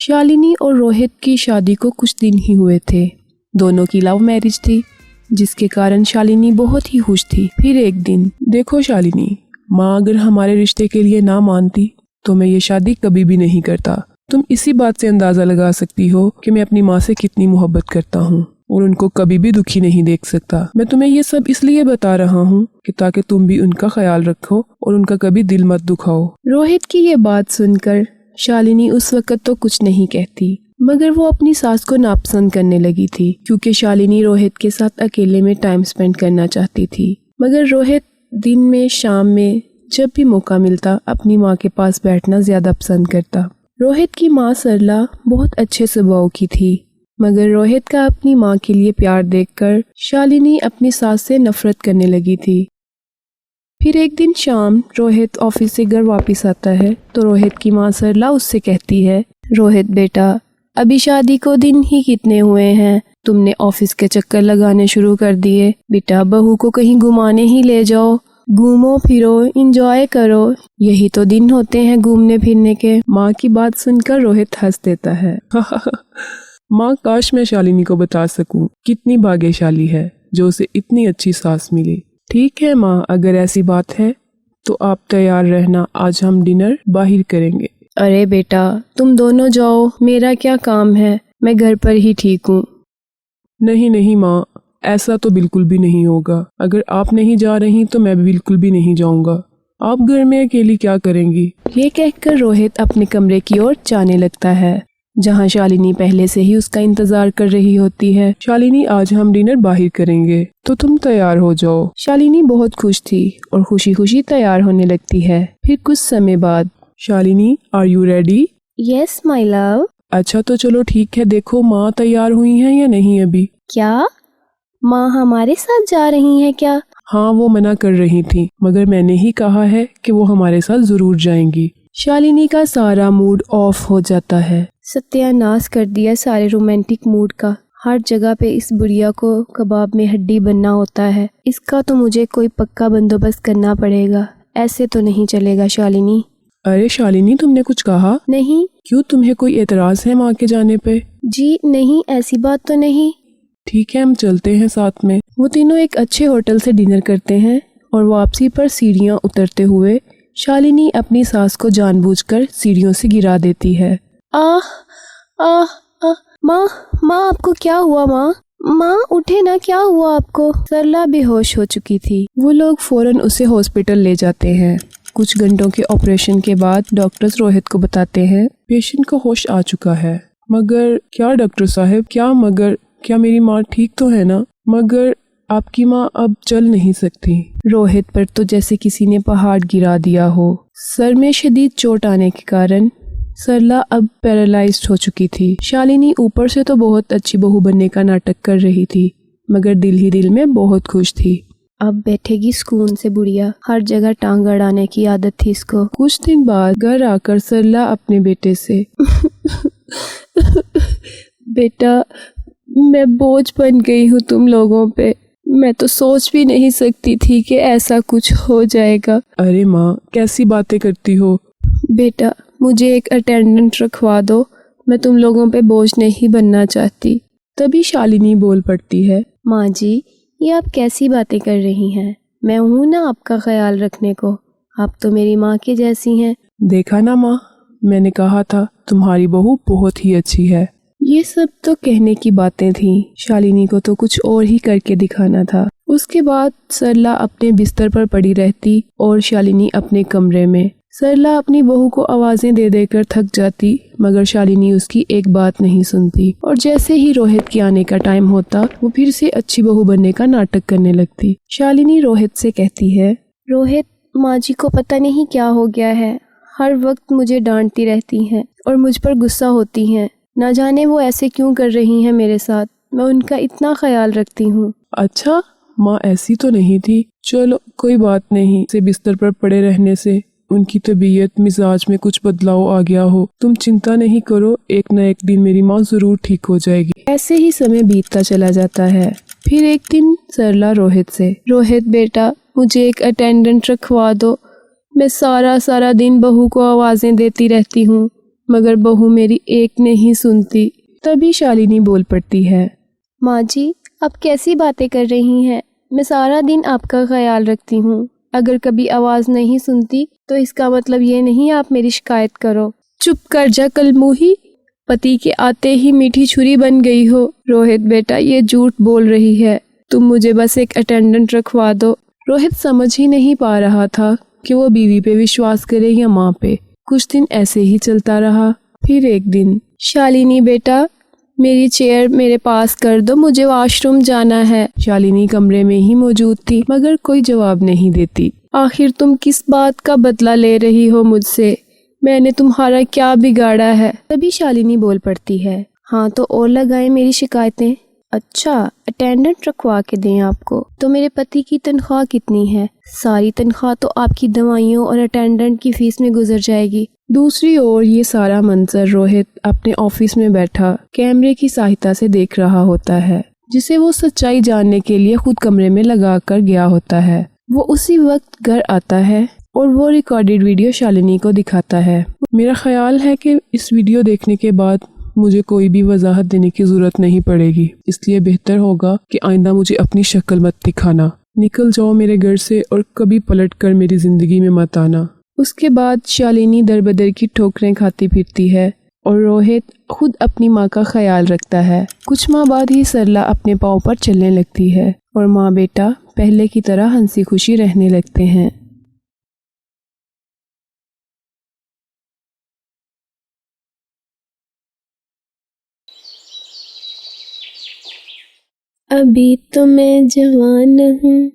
शालिनी और रोहित की शादी को कुछ दिन ही हुए थे। दोनों की लव मैरिज थी, जिसके कारण शालिनी बहुत ही खुश थी। फिर एक दिन, देखो शालिनी, माँ अगर हमारे रिश्ते के लिए ना मानती तो मैं ये शादी कभी भी नहीं करता। तुम इसी बात से अंदाजा लगा सकती हो कि मैं अपनी माँ से कितनी मोहब्बत करता हूँ और उनको कभी भी दुखी नहीं देख सकता। मैं तुम्हें ये सब इसलिए बता रहा हूँ कि ताकि तुम भी उनका ख्याल रखो और उनका कभी दिल मत दुखाओ। रोहित की ये बात सुनकर शालिनी उस वक्त तो कुछ नहीं कहती, मगर वो अपनी सास को नापसंद करने लगी थी, क्योंकि शालिनी रोहित के साथ अकेले में टाइम स्पेंड करना चाहती थी। मगर रोहित दिन में, शाम में, जब भी मौका मिलता अपनी माँ के पास बैठना ज्यादा पसंद करता। रोहित की माँ सरला बहुत अच्छे स्वभाव की थी, मगर रोहित का अपनी माँ के लिए प्यार देखकर शालिनी अपनी सास से नफरत करने लगी थी। फिर एक दिन शाम रोहित ऑफिस से घर वापस आता है तो रोहित की माँ सरला उससे कहती है, रोहित बेटा, अभी शादी को दिन ही कितने हुए हैं, तुमने ऑफिस के चक्कर लगाने शुरू कर दिए। बेटा, बहू को कहीं घुमाने ही ले जाओ, घूमो फिरो, एंजॉय करो, यही तो दिन होते हैं घूमने फिरने के। माँ की बात सुनकर रोहित हंस देता है। माँ, काश मैं शालिनी को बता सकूं कितनी भाग्यशाली है जो उसे इतनी अच्छी सास मिली। ठीक है माँ, अगर ऐसी बात है तो आप तैयार रहना, आज हम डिनर बाहर करेंगे। अरे बेटा, तुम दोनों जाओ, मेरा क्या काम है, मैं घर पर ही ठीक हूँ। नहीं नहीं माँ, ऐसा तो बिल्कुल भी नहीं होगा। अगर आप नहीं जा रही तो मैं बिल्कुल भी नहीं जाऊंगा। आप घर में अकेली क्या करेंगी? ये कहकर रोहित अपने कमरे की ओर जाने लगता है, जहाँ शालिनी पहले से ही उसका इंतजार कर रही होती है। शालिनी, आज हम डिनर बाहर करेंगे तो तुम तैयार हो जाओ। शालिनी बहुत खुश थी और खुशी खुशी तैयार होने लगती है। फिर कुछ समय बाद, Shalini, are you ready? Yes my love. अच्छा तो चलो ठीक है, देखो माँ तैयार हुई हैं या नहीं अभी? क्या माँ हमारे साथ जा रही हैं क्या? हाँ, वो मना कर रही थी, मगर मैंने ही कहा है कि वो हमारे साथ जरूर जाएंगी। शालिनी का सारा मूड ऑफ हो जाता है। सत्यानाश कर दिया सारे रोमांटिक मूड का। हर जगह पे इस बुढ़िया को कबाब में हड्डी बनना होता है। इसका तो मुझे कोई पक्का बंदोबस्त करना पड़ेगा, ऐसे तो नहीं चलेगा। शालिनी। अरे शालिनी, तुमने कुछ कहा? नहीं। क्यों, तुम्हें कोई एतराज है माँ के जाने पे? जी नहीं, ऐसी बात तो नहीं। ठीक है, हम चलते हैं साथ में। वो तीनों एक अच्छे होटल से डिनर करते हैं और वापसी पर सीढ़ियाँ उतरते हुए शालिनी अपनी सास को जानबूझकर सीढ़ियों से गिरा देती है। आह आह आह, माँ माँ, आपको क्या हुआ? माँ माँ उठे ना, क्या हुआ आपको? सरला बेहोश हो चुकी थी। वो लोग फौरन उसे हॉस्पिटल ले जाते हैं। कुछ घंटों के ऑपरेशन के बाद डॉक्टर्स रोहित को बताते हैं, पेशेंट को होश आ चुका है। मगर क्या डॉक्टर साहब, क्या मेरी माँ ठीक तो है ना? मगर आपकी माँ अब चल नहीं सकती। रोहित पर तो जैसे किसी ने पहाड़ गिरा दिया हो। सर में शदीद चोट आने के कारण सरला अब पैरालाइज्ड हो चुकी थी। शालिनी ऊपर से तो बहुत अच्छी बहू बनने का नाटक कर रही थी, मगर दिल ही दिल में बहुत खुश थी। अब बैठेगी सुकून से बुढ़िया, हर जगह टांग अड़ाने की आदत थी इसको। कुछ दिन बाद घर आकर सरला अपने बेटे से बेटा, मैं बोझ बन गई हूँ तुम लोगों पे। मैं तो सोच भी नहीं सकती थी कि ऐसा कुछ हो जाएगा। अरे माँ, कैसी बातें करती हो? बेटा, मुझे एक अटेंडेंट रखवा दो, मैं तुम लोगों पे बोझ नहीं बनना चाहती। तभी शालिनी बोल पड़ती है, माँ जी, ये आप कैसी बातें कर रही हैं? मैं हूँ ना आपका ख्याल रखने को, आप तो मेरी माँ की जैसी हैं। देखा ना माँ, मैंने कहा था तुम्हारी बहू बहुत ही अच्छी है। ये सब तो कहने की बातें थीं, शालिनी को तो कुछ और ही करके दिखाना था। उसके बाद सरला अपने बिस्तर पर पड़ी रहती और शालिनी अपने कमरे में। सरला अपनी बहू को आवाजें दे देकर थक जाती, मगर शालिनी उसकी एक बात नहीं सुनती और जैसे ही रोहित के आने का टाइम होता वो फिर से अच्छी बहू बनने का नाटक करने लगती। शालिनी रोहित से कहती है, रोहित, माँ जी को पता नहीं क्या हो गया है, हर वक्त मुझे डांटती रहती हैं और मुझ पर गुस्सा होती हैं। ना जाने वो ऐसे क्यों कर रही हैं मेरे साथ, मैं उनका इतना ख्याल रखती हूँ। अच्छा माँ, ऐसी तो नहीं थी। चलो कोई बात नहीं, से बिस्तर पर पड़े रहने से उनकी तबीयत मिजाज में कुछ बदलाव आ गया हो। तुम चिंता नहीं करो, एक न एक दिन मेरी माँ जरूर ठीक हो जाएगी। ऐसे ही समय बीतता चला जाता है। फिर एक दिन सरला रोहित से, रोहित बेटा, मुझे एक अटेंडेंट रखवा दो, मैं सारा दिन बहू को आवाजें देती रहती हूँ, मगर बहू मेरी एक नहीं सुनती। तभी शालिनी बोल पड़ती है, माँ जी आप कैसी बातें कर रही हैं? मैं सारा दिन आपका ख्याल रखती हूँ। अगर कभी आवाज़ नहीं सुनती तो इसका मतलब ये नहीं आप मेरी शिकायत करो। चुप कर जा कलमुही, पति के आते ही मीठी छुरी बन गई हो। रोहित बेटा ये झूठ बोल रही है, तुम मुझे बस एक अटेंडेंट रखवा दो। रोहित समझ ही नहीं पा रहा था कि वो बीवी पे विश्वास करे या माँ पे। कुछ दिन ऐसे ही चलता रहा। फिर एक दिन, शालिनी बेटा मेरी चेयर मेरे पास कर दो, मुझे वॉशरूम जाना है। शालिनी कमरे में ही मौजूद थी मगर कोई जवाब नहीं देती। आखिर तुम किस बात का बदला ले रही हो मुझसे? मैंने तुम्हारा क्या बिगाड़ा है? तभी शालिनी बोल पड़ती है, हाँ तो और लगाए मेरी शिकायतें। अच्छा अटेंडेंट रखवा के दें आपको? तो मेरे पति की तनख्वाह कितनी है? सारी तनख्वाह तो आपकी दवाइयों और अटेंडेंट की फीस में गुजर जाएगी। दूसरी ओर ये सारा मंजर रोहित अपने ऑफिस में बैठा कैमरे की सहायता से देख रहा होता है, जिसे वो सच्चाई जानने के लिए खुद कमरे में लगा कर गया होता है। वो उसी वक्त घर आता है और वो रिकॉर्डेड वीडियो शालिनी को दिखाता है। मेरा ख्याल है कि इस वीडियो देखने के बाद मुझे कोई भी वजाहत देने की जरूरत नहीं पड़ेगी, इसलिए बेहतर होगा कि आइंदा मुझे अपनी शक्ल मत दिखाना। निकल जाओ मेरे घर से और कभी पलट कर मेरी जिंदगी में मत आना। उसके बाद शालिनी दरबदर की ठोकरें खाती फिरती है और रोहित खुद अपनी माँ का ख्याल रखता है। कुछ माह बाद ही सरला अपने पाँव पर चलने लगती है और माँ बेटा पहले की तरह हंसी खुशी रहने लगते हैं। अभी तो मैं जवान हूँ,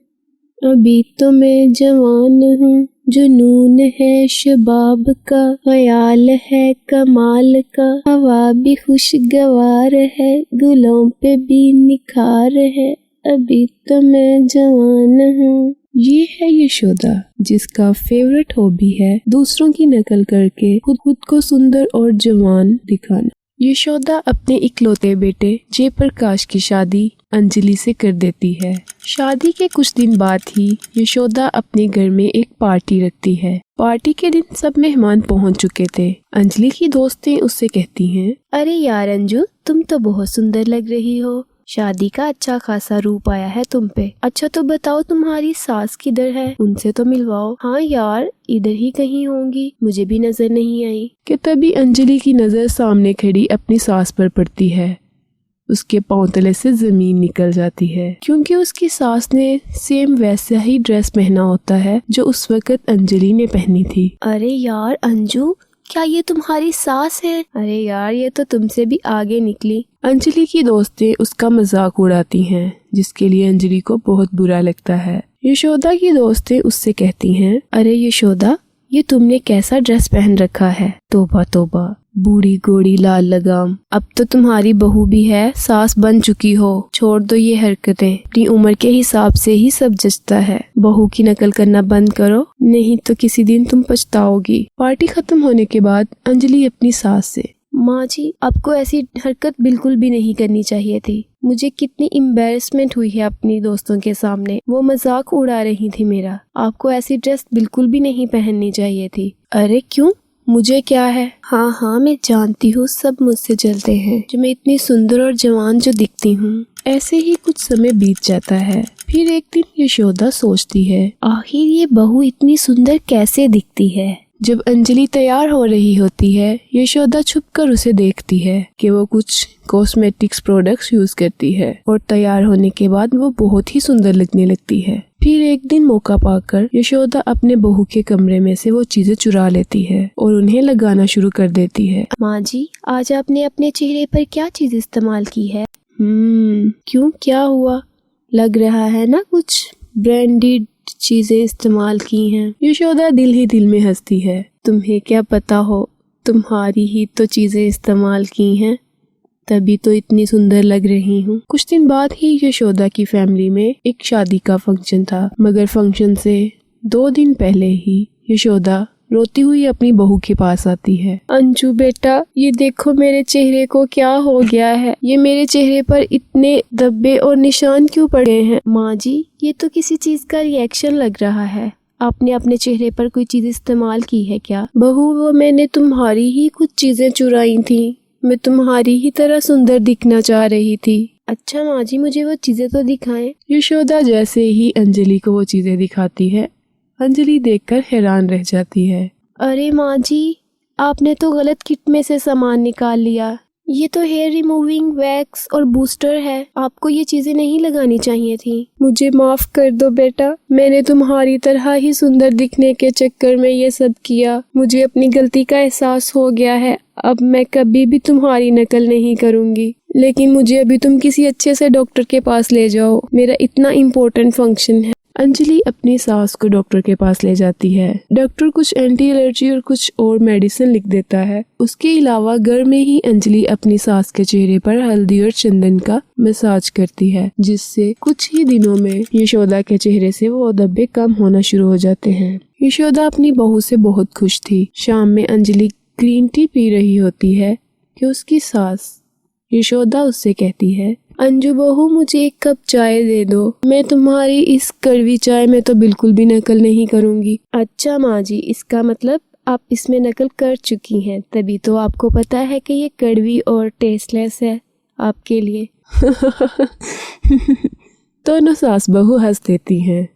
अभी तो मैं जवान हूँ, जुनून है शबाब का, ख्याल है कमाल का, हवा भी खुशगवार है, गुलों पे भी निखार है, अभी तो मैं जवान हूँ। ये है यशोदा, जिसका फेवरेट हॉबी है दूसरों की नकल करके खुद को सुंदर और जवान दिखाना। यशोदा अपने इकलौते बेटे जयप्रकाश की शादी अंजलि से कर देती है। शादी के कुछ दिन बाद ही यशोदा अपने घर में एक पार्टी रखती है। पार्टी के दिन सब मेहमान पहुंच चुके थे। अंजलि की दोस्तें उससे कहती हैं, अरे यार अंजू तुम तो बहुत सुंदर लग रही हो, शादी का अच्छा खासा रूप आया है तुम पे। अच्छा तो बताओ तुम्हारी सास किधर है, उनसे तो मिलवाओ। हाँ यार इधर ही कहीं होंगी, मुझे भी नजर नहीं आई। कि तभी अंजलि की नजर सामने खड़ी अपनी सास पर पड़ती है। उसके पांव तले से जमीन निकल जाती है, क्योंकि उसकी सास ने सेम वैसा ही ड्रेस पहना होता है जो उस वक्त अंजलि ने पहनी थी। अरे यार अंजू क्या ये तुम्हारी सास है? अरे यार ये तो तुमसे भी आगे निकली। अंजलि की दोस्तें उसका मजाक उड़ाती हैं, जिसके लिए अंजलि को बहुत बुरा लगता है। यशोदा की दोस्तें उससे कहती हैं, अरे यशोदा ये तुमने कैसा ड्रेस पहन रखा है? तोबा तोबा, बूढ़ी गोड़ी लाल लगाम, अब तो तुम्हारी बहू भी है, सास बन चुकी हो। छोड़ दो ये हरकतें, अपनी उम्र के हिसाब से ही सब जचता है। बहू की नकल करना बंद करो, नहीं तो किसी दिन तुम पछताओगी। पार्टी खत्म होने के बाद अंजलि अपनी सास से, माँ जी आपको ऐसी हरकत बिल्कुल भी नहीं करनी चाहिए थी। मुझे कितनी एम्बैरेसमेंट हुई है अपनी दोस्तों के सामने, वो मजाक उड़ा रही थी मेरा। आपको ऐसी ड्रेस बिल्कुल भी नहीं पहननी चाहिए थी। अरे क्यों, मुझे क्या है? हाँ मैं जानती हूँ सब मुझसे जलते हैं, जो मैं इतनी सुंदर और जवान जो दिखती हूँ। ऐसे ही कुछ समय बीत जाता है। फिर एक दिन यशोदा सोचती है, आखिर ये बहू इतनी सुंदर कैसे दिखती है? जब अंजलि तैयार हो रही होती है, यशोदा छुपकर उसे देखती है कि वो कुछ कॉस्मेटिक्स प्रोडक्ट्स यूज करती है और तैयार होने के बाद वो बहुत ही सुंदर लगने लगती है। फिर एक दिन मौका पाकर यशोदा अपने बहू के कमरे में से वो चीजें चुरा लेती है और उन्हें लगाना शुरू कर देती है। माँ जी आज आपने अपने चेहरे पर क्या चीज इस्तेमाल की है? क्यों, क्या हुआ? लग रहा है ना कुछ ब्रांडेड चीजें इस्तेमाल की हैं। यशोदा दिल ही दिल में हंसती है। तुम्हें क्या पता हो, तुम्हारी ही तो चीजें इस्तेमाल की हैं, तभी तो इतनी सुंदर लग रही हूँ। कुछ दिन बाद ही यशोदा की फैमिली में एक शादी का फंक्शन था, मगर फंक्शन से 2 दिन पहले ही यशोदा रोती हुई अपनी बहू के पास आती है। अंजू बेटा ये देखो मेरे चेहरे को क्या हो गया है, ये मेरे चेहरे पर इतने धब्बे और निशान क्यों पड़े हैं? माँ जी ये तो किसी चीज का रिएक्शन लग रहा है, आपने अपने चेहरे पर कोई चीज इस्तेमाल की है क्या? बहू, वो मैंने तुम्हारी ही कुछ चीजें चुराई थी। मैं तुम्हारी ही तरह सुंदर दिखना चाह रही थी। अच्छा माँ जी, मुझे वो चीजें तो दिखाएं। यशोदा जैसे ही अंजलि को वो चीजें दिखाती है, अंजलि देखकर हैरान रह जाती है। अरे माँ जी, आपने तो गलत किट में से सामान निकाल लिया। ये तो हेयर रिमूविंग वैक्स और बूस्टर है। आपको ये चीजें नहीं लगानी चाहिए थी। मुझे माफ कर दो बेटा, मैंने तुम्हारी तरह ही सुंदर दिखने के चक्कर में ये सब किया। मुझे अपनी गलती का एहसास हो गया है। अब मैं कभी भी तुम्हारी नकल नहीं करूंगी। लेकिन मुझे अभी तुम किसी अच्छे से डॉक्टर के पास ले जाओ, मेरा इतना इम्पोर्टेंट फंक्शन है। अंजलि अपनी सास को डॉक्टर के पास ले जाती है। डॉक्टर कुछ एंटी एलर्जी और कुछ और मेडिसिन लिख देता है। उसके अलावा घर में ही अंजलि अपनी सास के चेहरे पर हल्दी और चंदन का मसाज करती है, जिससे कुछ ही दिनों में यशोदा के चेहरे से वो धब्बे कम होना शुरू हो जाते हैं। यशोदा अपनी बहू से बहुत खुश थी। शाम में अंजलि ग्रीन टी पी रही होती है कि उसकी सास यशोदा उससे कहती है, अंजू बहू, मुझे एक कप चाय दे दो। मैं तुम्हारी इस कड़वी चाय में तो बिल्कुल भी नकल नहीं करूंगी। अच्छा माँ जी, इसका मतलब आप इसमें नकल कर चुकी हैं, तभी तो आपको पता है कि ये कड़वी और टेस्टलेस है आपके लिए। दोनों सास बहू हंस देती हैं।